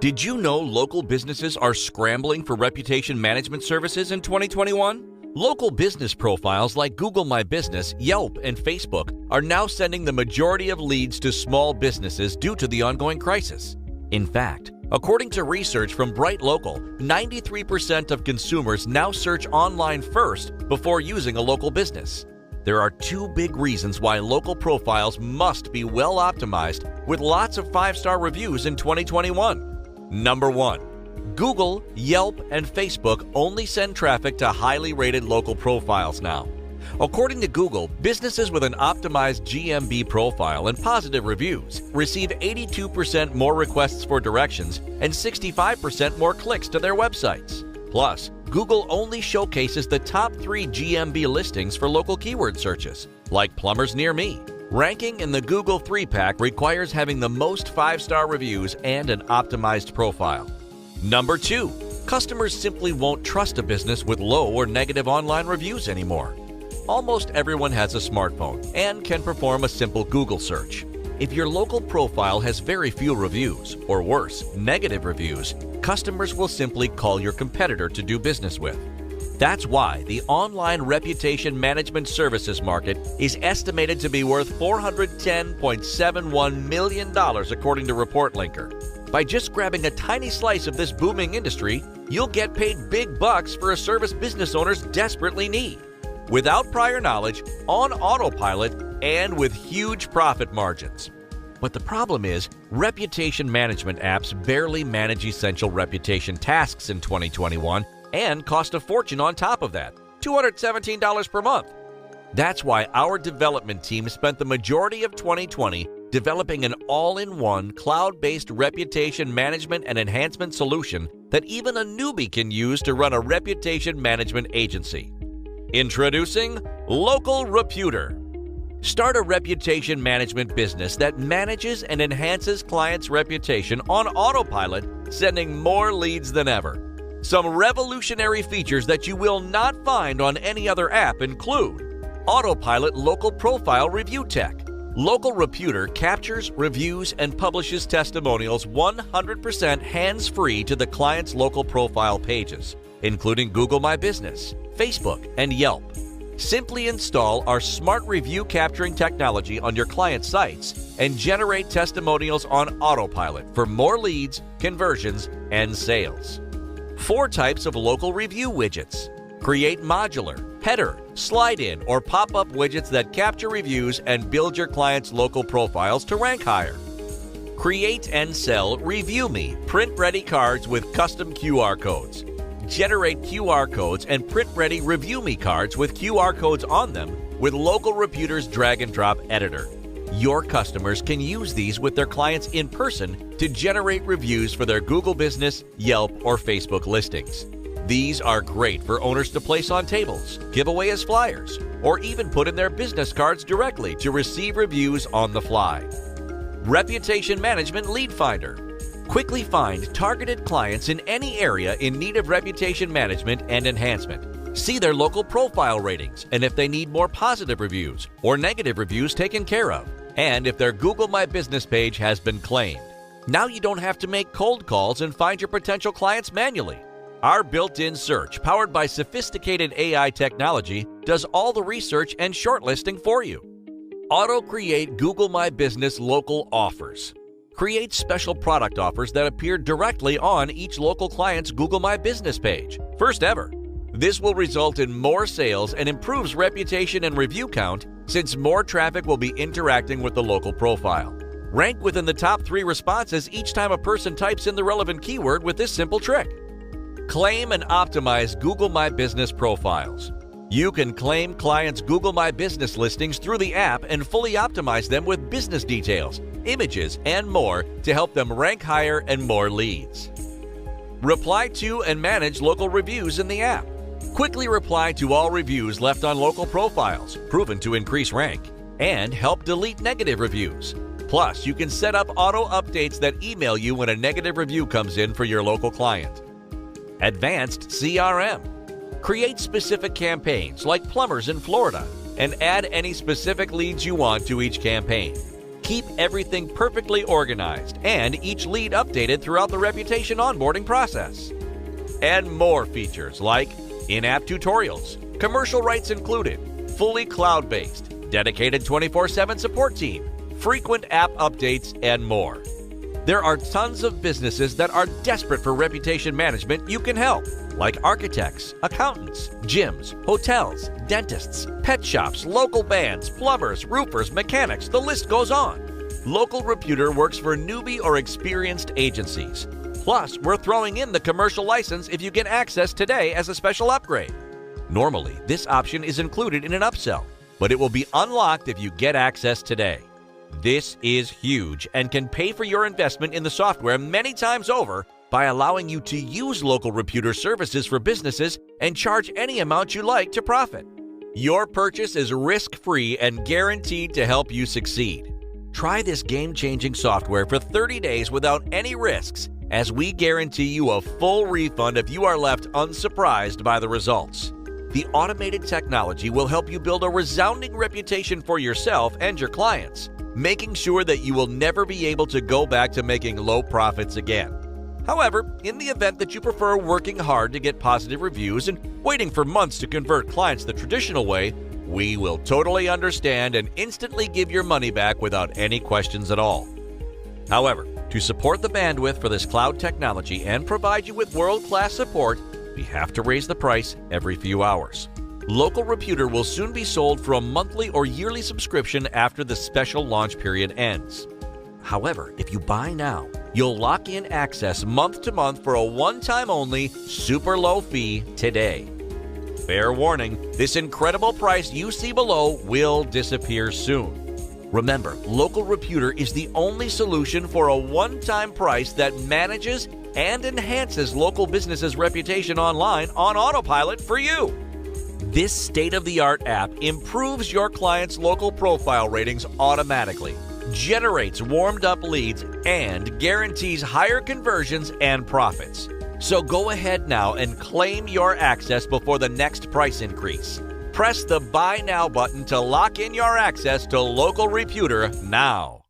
Did you know local businesses are scrambling for reputation management services in 2021? Local business profiles like Google My Business, Yelp, and Facebook are now sending the majority of leads to small businesses due to the ongoing crisis. In fact, according to research from Bright Local, 93% of consumers now search online first before using a local business. There are two big reasons why local profiles must be well optimized with lots of 5-star reviews in 2021. Number 1. Google, Yelp, and Facebook only send traffic to highly rated local profiles now. According to Google, businesses with an optimized GMB profile and positive reviews receive 82% more requests for directions and 65% more clicks to their websites. Plus, Google only showcases the top 3 GMB listings for local keyword searches, like plumbers near me. Ranking in the Google 3-pack requires having the most 5-star reviews and an optimized profile. Number 2. Customers simply won't trust a business with low or negative online reviews anymore. Almost everyone has a smartphone and can perform a simple Google search. If your local profile has very few reviews, or worse, negative reviews, customers will simply call your competitor to do business with. That's why the online reputation management services market is estimated to be worth $410.71 million according to ReportLinker. By just grabbing a tiny slice of this booming industry, you'll get paid big bucks for a service business owners desperately need, without prior knowledge, on autopilot, and with huge profit margins. But the problem is, reputation management apps barely manage essential reputation tasks in 2021 and cost a fortune on top of that, $217 per month. That's why our development team spent the majority of 2020 developing an all-in-one cloud-based reputation management and enhancement solution that even a newbie can use to run a reputation management agency. Introducing LocalReputor. Start a reputation management business that manages and enhances clients' reputation on autopilot, sending more leads than ever. Some revolutionary features that you will not find on any other app include Autopilot Local Profile Review Tech. LocalReputor captures, reviews, and publishes testimonials 100% hands-free to the client's local profile pages, including Google My Business, Facebook, and Yelp. Simply install our smart review capturing technology on your client sites and generate testimonials on autopilot for more leads, conversions, and sales. 4 types of local review widgets. Create modular, header, slide-in, or pop-up widgets that capture reviews and build your clients' local profiles to rank higher. Create and sell Review Me print-ready cards with custom QR codes. Generate QR codes and print-ready Review Me cards with QR codes on them with LocalReputor's drag-and-drop editor. Your customers can use these with their clients in person to generate reviews for their Google Business, Yelp, or Facebook listings. These are great for owners to place on tables, give away as flyers, or even put in their business cards directly to receive reviews on the fly. Reputation Management Lead Finder. Quickly find targeted clients in any area in need of reputation management and enhancement. See their local profile ratings and if they need more positive reviews or negative reviews taken care of, and if their Google My Business page has been claimed. Now you don't have to make cold calls and find your potential clients manually. Our built-in search, powered by sophisticated AI technology, does all the research and shortlisting for you. Auto-create Google My Business local offers. Create special product offers that appear directly on each local client's Google My Business page, first ever. This will result in more sales and improves reputation and review count since more traffic will be interacting with the local profile. Rank within the top 3 responses each time a person types in the relevant keyword with this simple trick. Claim and optimize Google My Business profiles. You can claim clients' Google My Business listings through the app and fully optimize them with business details, images, and more to help them rank higher and more leads. Reply to and manage local reviews in the app. Quickly reply to all reviews left on local profiles, proven to increase rank, and help delete negative reviews. Plus, you can set up auto updates that email you when a negative review comes in for your local client. Advanced CRM. Create specific campaigns like plumbers in Florida and add any specific leads you want to each campaign. Keep everything perfectly organized and each lead updated throughout the Reputation onboarding process. And more features like in-app tutorials, commercial rights included, fully cloud-based, dedicated 24/7 support team, frequent app updates, and more. There are tons of businesses that are desperate for reputation management you can help, like architects, accountants, gyms, hotels, dentists, pet shops, local bands, plumbers, roofers, mechanics, the list goes on. LocalReputor works for newbie or experienced agencies. Plus, we're throwing in the commercial license if you get access today as a special upgrade. Normally, this option is included in an upsell, but it will be unlocked if you get access today. This is huge and can pay for your investment in the software many times over by allowing you to use LocalReputor services for businesses and charge any amount you like to profit. Your purchase is risk-free and guaranteed to help you succeed. Try this game-changing software for 30 days without any risks, as we guarantee you a full refund if you are left unsurprised by the results. The automated technology will help you build a resounding reputation for yourself and your clients, making sure that you will never be able to go back to making low profits again. However, in the event that you prefer working hard to get positive reviews and waiting for months to convert clients the traditional way, we will totally understand and instantly give your money back without any questions at all. However, to support the bandwidth for this cloud technology and provide you with world-class support, we have to raise the price every few hours. LocalReputor will soon be sold for a monthly or yearly subscription after the special launch period ends. However, if you buy now, you'll lock in access month to month for a one-time only, super low fee today. Fair warning, this incredible price you see below will disappear soon. Remember, LocalReputor is the only solution for a one-time price that manages and enhances local businesses' reputation online on autopilot for you. This state-of-the-art app improves your clients' local profile ratings automatically, generates warmed-up leads, and guarantees higher conversions and profits. So go ahead now and claim your access before the next price increase. Press the Buy Now button to lock in your access to LocalReputor now.